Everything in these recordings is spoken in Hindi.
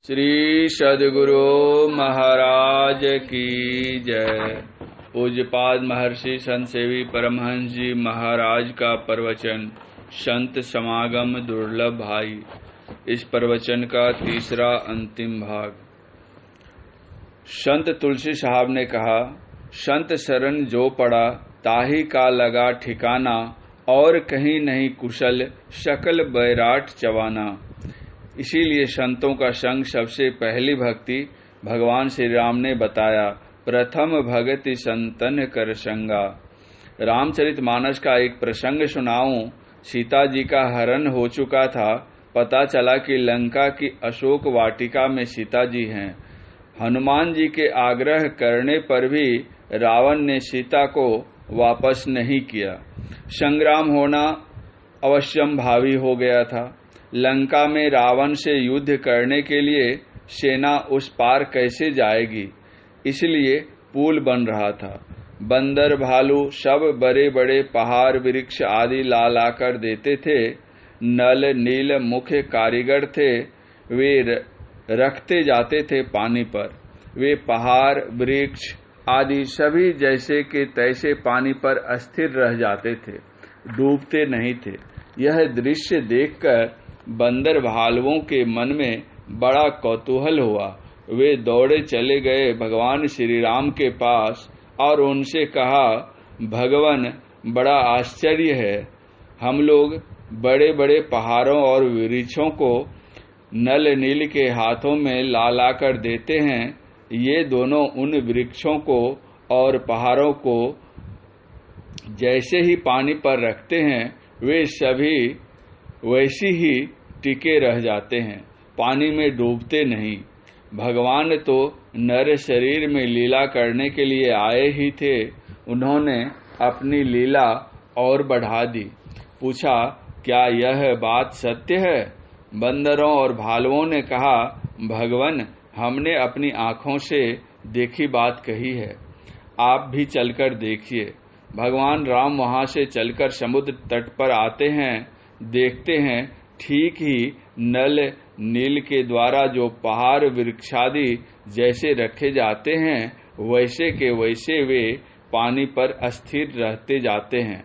श्री सद्गुरु महाराज की जय। पूज्यपाद महर्षि संत सेवी परमहंस जी महाराज का प्रवचन संत समागम दुर्लभ भाई। इस प्रवचन का तीसरा अंतिम भाग। संत तुलसी साहब ने कहा, संत शरण जो पड़ा ताही का लगा ठिकाना, और कहीं नहीं कुशल सकल बैराट चवाना। इसीलिए संतों का संग सबसे पहली भक्ति भगवान श्री राम ने बताया। प्रथम भगति संतन कर संगा। रामचरितमानस का एक प्रसंग सुनाऊं। सीता जी का हरण हो चुका था। पता चला कि लंका की अशोक वाटिका में सीता जी हैं। हनुमान जी के आग्रह करने पर भी रावण ने सीता को वापस नहीं किया। संग्राम होना अवश्यम भावी हो गया था। लंका में रावण से युद्ध करने के लिए सेना उस पार कैसे जाएगी, इसलिए पुल बन रहा था। बंदर भालू सब बड़े बड़े पहाड़ वृक्ष आदि ला ला कर देते थे। नल नील मुख्य कारीगर थे, वे रखते जाते थे पानी पर। वे पहाड़ वृक्ष आदि सभी जैसे के तैसे पानी पर अस्थिर रह जाते थे, डूबते नहीं थे। यह दृश्य देखकर बंदर भालुओं के मन में बड़ा कौतूहल हुआ। वे दौड़े चले गए भगवान श्री राम के पास और उनसे कहा, भगवान बड़ा आश्चर्य है, हम लोग बड़े बड़े पहाड़ों और वृक्षों को नल नील के हाथों में ला ला कर देते हैं। ये दोनों उन वृक्षों को और पहाड़ों को जैसे ही पानी पर रखते हैं, वे सभी वैसी ही टिके रह जाते हैं, पानी में डूबते नहीं। भगवान तो नर शरीर में लीला करने के लिए आए ही थे। उन्होंने अपनी लीला और बढ़ा दी। पूछा, क्या यह बात सत्य है? बंदरों और भालुओं ने कहा, भगवान हमने अपनी आंखों से देखी बात कही है, आप भी चलकर देखिए। भगवान राम वहां से चलकर समुद्र तट पर आते हैं। देखते हैं ठीक ही नल नील के द्वारा जो पहाड़ वृक्षादि जैसे रखे जाते हैं, वैसे के वैसे वे पानी पर अस्थिर रहते जाते हैं।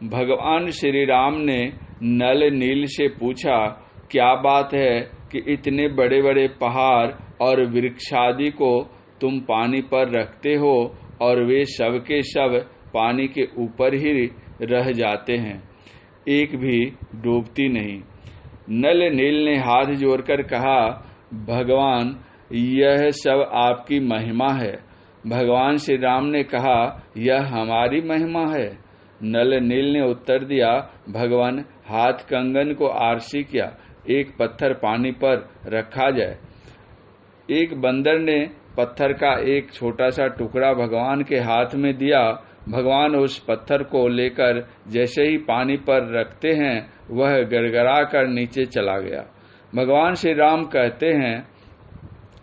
भगवान श्री राम ने नल नील से पूछा, क्या बात है कि इतने बड़े बड़े पहाड़ और वृक्षादि को तुम पानी पर रखते हो और वे सब के सब पानी के ऊपर ही रह जाते हैं, एक भी डूबती नहीं। नल नील ने हाथ जोड़कर कहा, भगवान यह सब आपकी महिमा है। भगवान श्री राम ने कहा, यह हमारी महिमा है। नल नील ने उत्तर दिया, भगवान हाथ कंगन को आरसी किया, एक पत्थर पानी पर रखा जाए। एक बंदर ने पत्थर का एक छोटा सा टुकड़ा भगवान के हाथ में दिया। भगवान उस पत्थर को लेकर जैसे ही पानी पर रखते हैं, वह गड़गड़ा कर नीचे चला गया। भगवान श्री राम कहते हैं,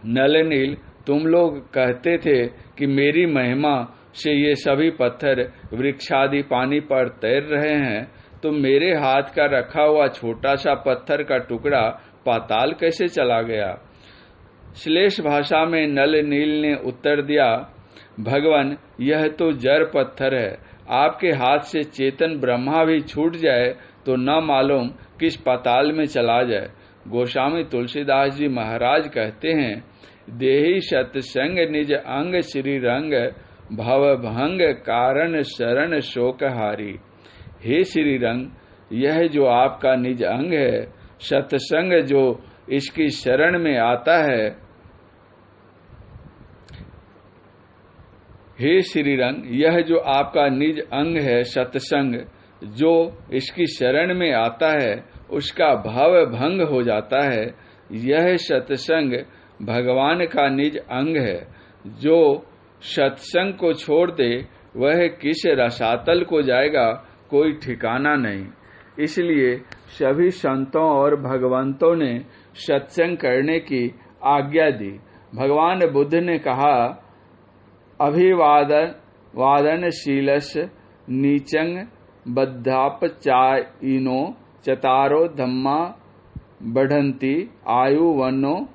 नल नील तुम लोग कहते थे कि मेरी महिमा से ये सभी पत्थर वृक्षादि पानी पर तैर रहे हैं, तो मेरे हाथ का रखा हुआ छोटा सा पत्थर का टुकड़ा पाताल कैसे चला गया? श्लेष भाषा में नल नील ने उत्तर दिया, भगवान यह तो जड़ पत्थर है, आपके हाथ से चेतन ब्रह्मा भी छूट जाए तो न मालूम किस पाताल में चला जाए। गोस्वामी तुलसीदास जी महाराज कहते हैं, देहि सत्संग निज अंग श्री रंग, भव भंग कारण शरण शोकहारी। हे श्री रंग, यह जो आपका निज अंग है, सत्संग जो इसकी शरण में आता है। हे श्री रंग, यह जो आपका निज अंग है सत्संग, जो इसकी शरण में आता है, उसका भाव भंग हो जाता है। यह सत्संग भगवान का निज अंग है। जो सत्संग को छोड़ दे, वह किस रसातल को जाएगा, कोई ठिकाना नहीं। इसलिए सभी संतों और भगवंतों ने सत्संग करने की आज्ञा दी। भगवान बुद्ध ने कहा, अभिवादनशीलस् नीचंग बद्धापचाइनो चतारो धम्मा बढ़ंती आयु वनो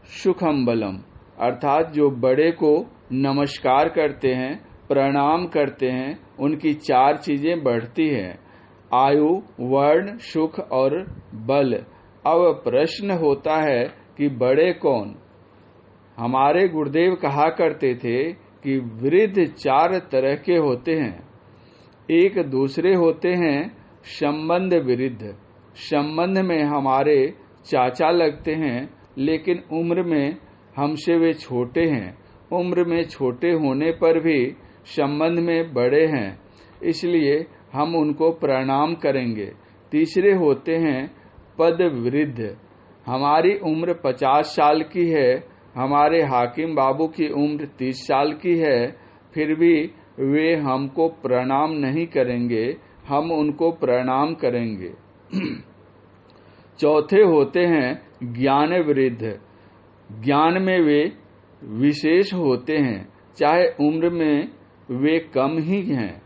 सुखम बलम, अर्थात जो बड़े को नमस्कार करते हैं, प्रणाम करते हैं, उनकी 4 चीजें बढ़ती हैं, आयु, वर्ण, सुख और बल। अब प्रश्न होता है कि बड़े कौन? हमारे गुरुदेव कहा करते थे कि वृद्ध 4 तरह के होते हैं। एक दूसरे होते हैं संबंध वृद्ध। संबंध में हमारे चाचा लगते हैं, लेकिन उम्र में हमसे वे छोटे हैं। उम्र में छोटे होने पर भी संबंध में बड़े हैं, इसलिए हम उनको प्रणाम करेंगे। तीसरे होते हैं पद वृद्ध। हमारी उम्र 50 साल की है, हमारे हाकिम बाबू की उम्र 30 साल की है, फिर भी वे हमको प्रणाम नहीं करेंगे, हम उनको प्रणाम करेंगे। चौथे होते हैं ज्ञान वृद्ध। ज्ञान में वे विशेष होते हैं, चाहे उम्र में वे कम ही हैं।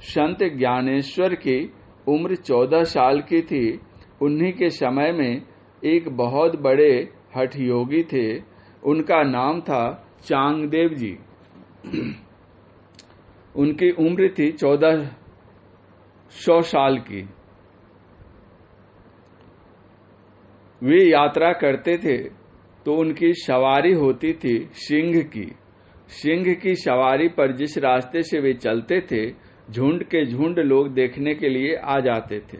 संत ज्ञानेश्वर की उम्र 14 साल की थी। उन्हीं के समय में एक बहुत बड़े हठ योगी थे, उनका नाम था चांगदेव जी। उनकी उम्र थी 1400 साल की। वे यात्रा करते थे तो उनकी सवारी होती थी सिंह की। सिंह की सवारी पर जिस रास्ते से वे चलते थे, झुंड के झुंड लोग देखने के लिए आ जाते थे।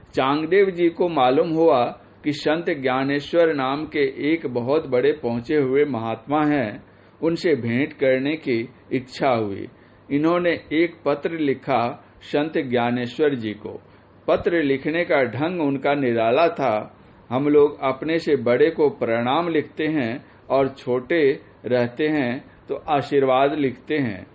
चांगदेव जी को मालूम हुआ कि संत ज्ञानेश्वर नाम के एक बहुत बड़े पहुंचे हुए महात्मा हैं, उनसे भेंट करने की इच्छा हुई। इन्होंने एक पत्र लिखा संत ज्ञानेश्वर जी को। पत्र लिखने का ढंग उनका निराला था। हम लोग अपने से बड़े को प्रणाम लिखते हैं और छोटे रहते हैं तो आशीर्वाद लिखते हैं,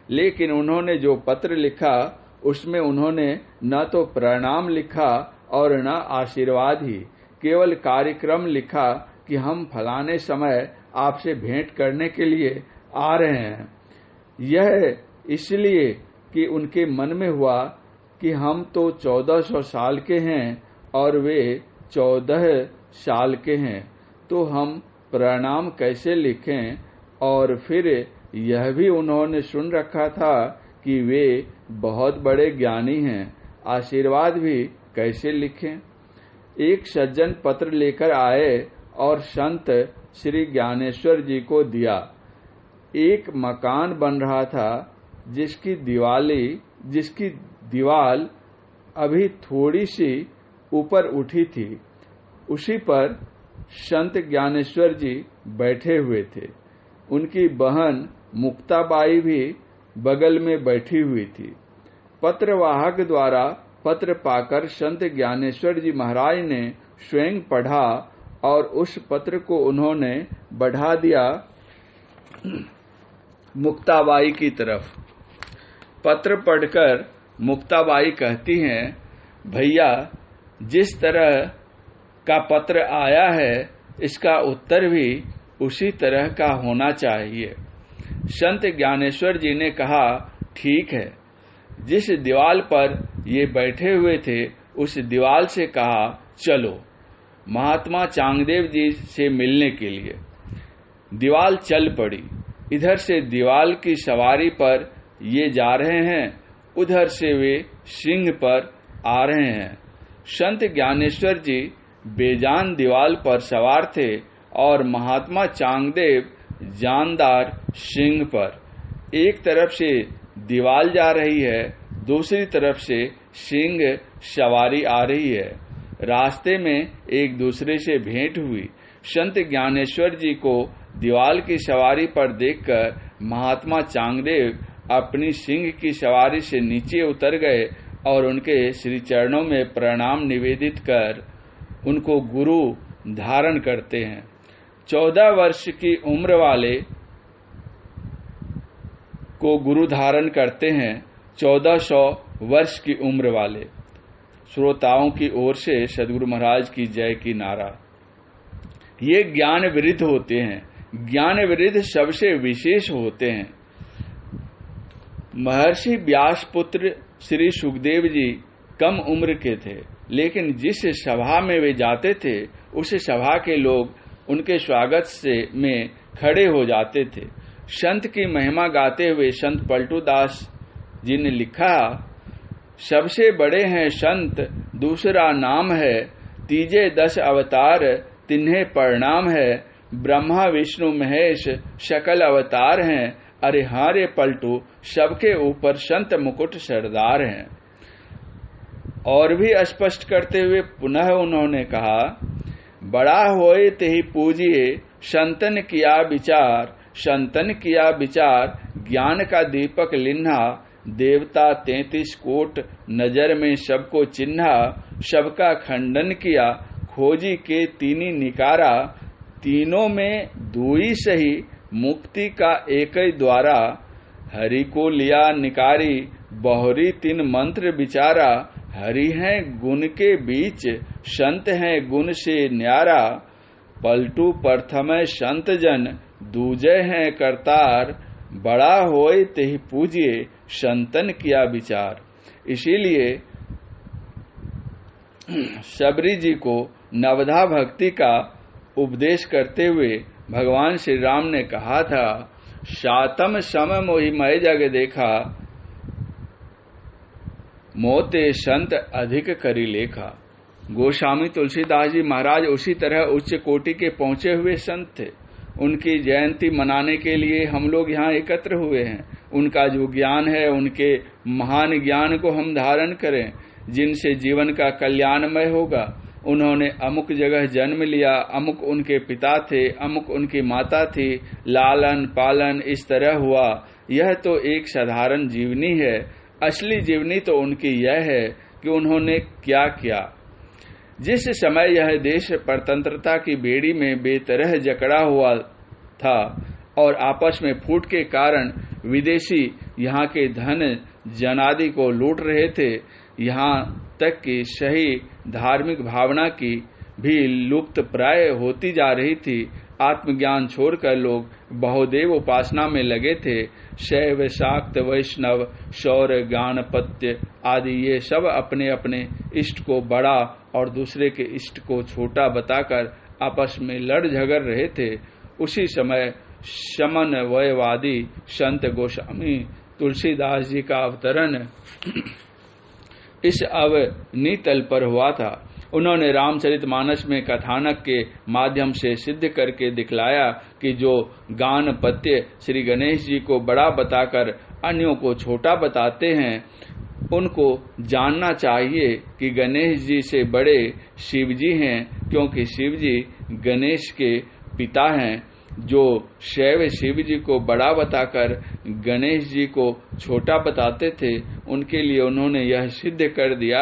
लेकिन उन्होंने जो पत्र लिखा उसमें उन्होंने न तो प्रणाम लिखा और न आशीर्वाद ही, केवल कार्यक्रम लिखा कि हम फलाने समय आपसे भेंट करने के लिए आ रहे हैं। यह इसलिए कि उनके मन में हुआ कि हम तो 1400 साल के हैं और वे 14 साल के हैं, तो हम प्रणाम कैसे लिखें। और फिर यह भी उन्होंने सुन रखा था कि वे बहुत बड़े ज्ञानी हैं, आशीर्वाद भी कैसे लिखें। एक सज्जन पत्र लेकर आए और संत श्री ज्ञानेश्वर जी को दिया। एक मकान बन रहा था जिसकी दीवाल अभी थोड़ी सी ऊपर उठी थी। उसी पर संत ज्ञानेश्वर जी बैठे हुए थे। उनकी बहन मुक्ताबाई भी बगल में बैठी हुई थी। पत्रवाहक द्वारा पत्र पाकर संत ज्ञानेश्वर जी महाराज ने स्वयं पढ़ा और उस पत्र को उन्होंने बढ़ा दिया मुक्ताबाई की तरफ। पत्र पढ़कर मुक्ताबाई कहती हैं, भैया जिस तरह का पत्र आया है इसका उत्तर भी उसी तरह का होना चाहिए। संत ज्ञानेश्वर जी ने कहा, ठीक है। जिस दीवाल पर ये बैठे हुए थे उस दीवाल से कहा, चलो महात्मा चांगदेव जी से मिलने के लिए। दीवाल चल पड़ी। इधर से दीवाल की सवारी पर ये जा रहे हैं, उधर से वे सिंह पर आ रहे हैं। संत ज्ञानेश्वर जी बेजान दीवाल पर सवार थे और महात्मा चांगदेव जानदार सिंह पर। एक तरफ से दीवाल जा रही है, दूसरी तरफ से सिंह सवारी आ रही है। रास्ते में एक दूसरे से भेंट हुई। संत ज्ञानेश्वर जी को दीवाल की सवारी पर देखकर महात्मा चांगदेव अपनी सिंह की सवारी से नीचे उतर गए और उनके श्री चरणों में प्रणाम निवेदित कर उनको गुरु धारण करते हैं। 14 वर्ष की उम्र वाले को गुरु धारण करते हैं 1400 वर्ष की उम्र वाले। श्रोताओं की ओर से सद्गुरु महाराज की जय की नारा। ये ज्ञान वृद्ध होते हैं। ज्ञान वृद्ध सबसे विशेष होते हैं। महर्षि व्यास पुत्र श्री सुखदेव जी कम उम्र के थे, लेकिन जिस सभा में वे जाते थे उस सभा के लोग उनके स्वागत से में खड़े हो जाते थे। संत की महिमा गाते हुए संत पलटू दास जी ने लिखा, सबसे बड़े हैं संत दूसरा नाम है, तीजे 10 अवतार तिन्हें प्रणाम है, ब्रह्मा विष्णु महेश सकल अवतार हैं, अरे हारे पलटू सबके ऊपर संत मुकुट सरदार हैं। और भी स्पष्ट करते हुए पुनः उन्होंने कहा, बड़ा होए तेहि पूजिए संतन किया विचार, संतन किया विचार ज्ञान का दीपक लिन्हा, देवता 33 कोट नजर में सबको चिन्हा, सबका खंडन किया खोजी के तीनी निकारा, तीनों में दुई सही मुक्ति का एक ही द्वारा, हरि को लिया निकारी बहुरी 3 मंत्र विचारा, हरि हैं गुण के बीच संत हैं गुण से न्यारा, पलटू प्रथम संत जन दूजे हैं करतार, बड़ा होए तेहि पूजिए संतन किया विचार। इसीलिए शबरी जी को नवधा भक्ति का उपदेश करते हुए भगवान श्री राम ने कहा था, सातम सम मोहि मय जग देखा, मोते संत अधिक करी लेखा। गोस्वामी तुलसीदास जी महाराज उसी तरह उच्च कोटि के पहुंचे हुए संत थे। उनकी जयंती मनाने के लिए हम लोग यहाँ एकत्र हुए हैं। उनका जो ज्ञान है, उनके महान ज्ञान को हम धारण करें, जिनसे जीवन का कल्याणमय होगा। उन्होंने अमुक जगह जन्म लिया, अमुक उनके पिता थे, अमुक उनकी माता थी, लालन पालन इस तरह हुआ। यह तो एक साधारण जीवनी है। असली जीवनी तो उनकी यह है कि उन्होंने क्या किया। जिस समय यह देश परतंत्रता की बेड़ी में बेतरह जकड़ा हुआ था और आपस में फूट के कारण विदेशी यहाँ के धन जनादि को लूट रहे थे, यहाँ तक कि सही धार्मिक भावना की भी लुप्त प्राय होती जा रही थी। आत्मज्ञान छोड़कर लोग बहुदेव उपासना में लगे थे। शैव शाक्त वैष्णव शौर्य गाणपत्य आदि ये सब अपने अपने इष्ट को बड़ा और दूसरे के इष्ट को छोटा बताकर आपस में लड़ झगड़ रहे थे। उसी समय समन्वयवादी संत गोस्वामी तुलसीदास जी का अवतरण इस अवनीतल पर हुआ था। उन्होंने रामचरितमानस में कथानक के माध्यम से सिद्ध करके दिखलाया कि जो गान पत्य श्री गणेश जी को बड़ा बताकर अन्यों को छोटा बताते हैं, उनको जानना चाहिए कि गणेश जी से बड़े शिव जी हैं, क्योंकि शिव जी गणेश के पिता हैं। जो शैव शिव जी को बड़ा बताकर गणेश जी को छोटा बताते थे, उनके लिए उन्होंने यह सिद्ध कर दिया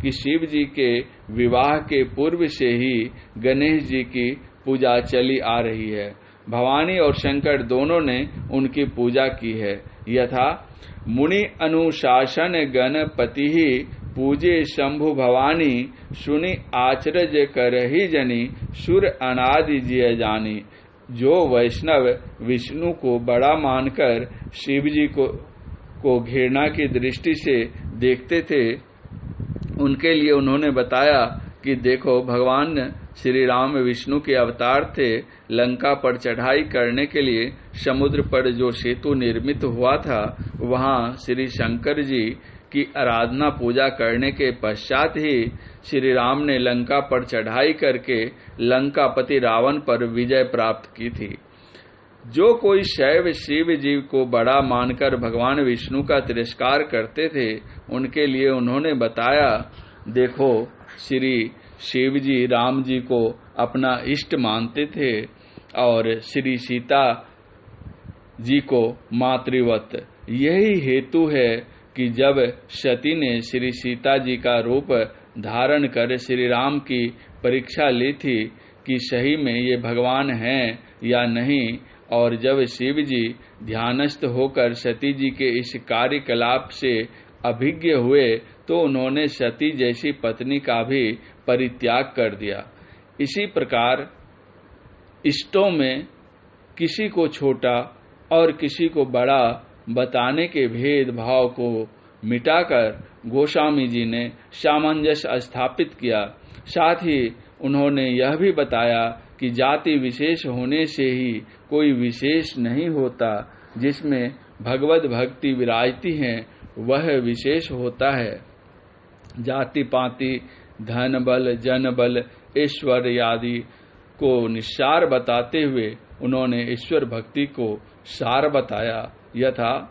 कि शिव जी के विवाह के पूर्व से ही गणेश जी की पूजा चली आ रही है। भवानी और शंकर दोनों ने उनकी पूजा की है। यथा मुनि अनुशासन गणपति ही पूजे शंभु भवानी, सुनि आचरज करहि जनी सुर अनादि जिय जानी। जो वैष्णव विष्णु को बड़ा मानकर शिव जी को घृणा की दृष्टि से देखते थे, उनके लिए उन्होंने बताया कि देखो, भगवान श्री राम विष्णु के अवतार थे। लंका पर चढ़ाई करने के लिए समुद्र पर जो सेतु निर्मित हुआ था, वहां श्री शंकर जी की आराधना पूजा करने के पश्चात ही श्री राम ने लंका पर चढ़ाई करके लंकापति रावण पर विजय प्राप्त की थी। जो कोई शैव शिव जी को बड़ा मानकर भगवान विष्णु का तिरस्कार करते थे, उनके लिए उन्होंने बताया, देखो, श्री शिव जी राम जी को अपना इष्ट मानते थे और श्री सीता जी को मातृवत। यही हेतु है कि जब सती ने श्री सीता जी का रूप धारण कर श्री राम की परीक्षा ली थी कि सही में ये भगवान हैं या नहीं, और जब शिव जी ध्यानस्थ होकर सती जी के इस कार्यकलाप से अभिज्ञ हुए, तो उन्होंने सती जैसी पत्नी का भी परित्याग कर दिया। इसी प्रकार इष्टों में किसी को छोटा और किसी को बड़ा बताने के भेदभाव को मिटाकर गोस्वामी जी ने सामंजस्य स्थापित किया। साथ ही उन्होंने यह भी बताया कि जाति विशेष होने से ही कोई विशेष नहीं होता, जिसमें भगवत भक्ति विराजती है वह विशेष होता है। जाति पाति, धन बल, जन बल, ऐश्वर्य आदि को निस्सार बताते हुए उन्होंने ईश्वर भक्ति को सार बताया। यथा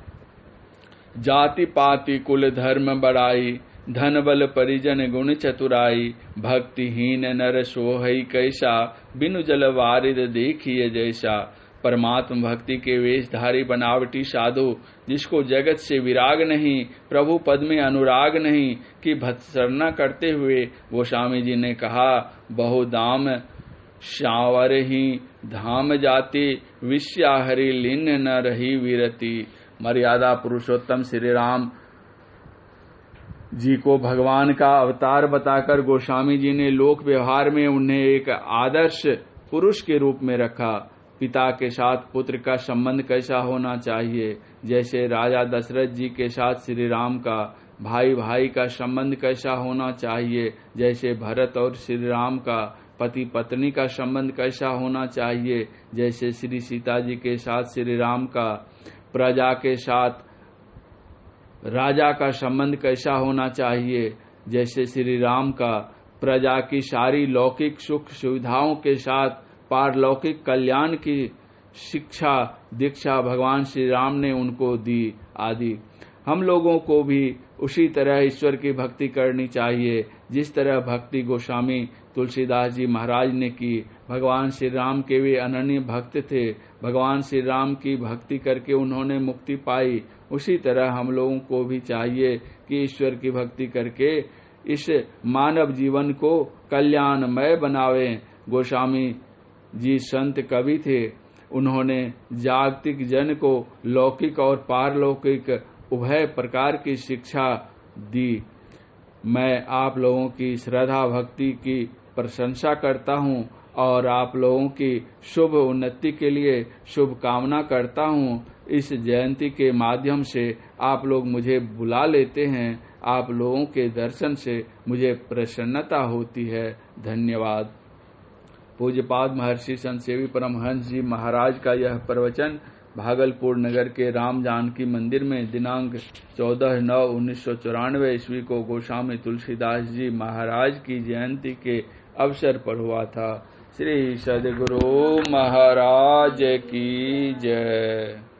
जाति पाति कुल धर्म बड़ाई, धन बल परिजन गुण चतुराई, भक्तिहीन नर सोहई कैसा, बिनु जल वारिद देखिए जैसा। परमात्म भक्ति के वेशधारी बनावटी साधु, जिसको जगत से विराग नहीं, प्रभु पद में अनुराग नहीं, की भत्सरना करते हुए गोस्वामी जी ने कहा, बहुदाम श्यावर ही धाम जाति, विश्याहरि लीन न रही वीरति। मर्यादा पुरुषोत्तम श्री राम जी को भगवान का अवतार बताकर गोस्वामी जी ने लोक व्यवहार में उन्हें एक आदर्श पुरुष के रूप में रखा। पिता के साथ पुत्र का संबंध कैसा होना चाहिए, जैसे राजा दशरथ जी के साथ श्री राम का, भाई भाई का संबंध कैसा होना चाहिए, जैसे भरत और श्री राम का, पति पत्नी का संबंध कैसा होना चाहिए, जैसे श्री सीता जी के साथ श्री राम का, प्रजा के साथ राजा का संबंध कैसा होना चाहिए, जैसे श्री राम का, प्रजा की सारी लौकिक सुख सुविधाओं के साथ पारलौकिक कल्याण की शिक्षा दीक्षा भगवान श्री राम ने उनको दी आदि। हम लोगों को भी उसी तरह ईश्वर की भक्ति करनी चाहिए जिस तरह भक्ति गोस्वामी तुलसीदास जी महाराज ने की। भगवान श्री राम के वे अनन्य भक्त थे। भगवान श्री राम की भक्ति करके उन्होंने मुक्ति पाई। उसी तरह हम लोगों को भी चाहिए कि ईश्वर की भक्ति करके इस मानव जीवन को कल्याणमय बनावें। गोस्वामी जी संत कवि थे। उन्होंने जागतिक जन को लौकिक और पारलौकिक उभय प्रकार की शिक्षा दी। मैं आप लोगों की श्रद्धा भक्ति की प्रशंसा करता हूं और आप लोगों की शुभ उन्नति के लिए शुभकामना करता हूं। इस जयंती के माध्यम से आप लोग मुझे बुला लेते हैं। आप लोगों के दर्शन से मुझे प्रसन्नता होती है। धन्यवाद। पूज्यपाद महर्षि संत सेवी परमहंस जी महाराज का यह प्रवचन भागलपुर नगर के राम जानकी मंदिर में दिनांक 14/9/1994 ईस्वी को गोस्वामी तुलसीदास जी महाराज की जयंती के अवसर पर हुआ था। श्री सद्गुरु महाराज की जय।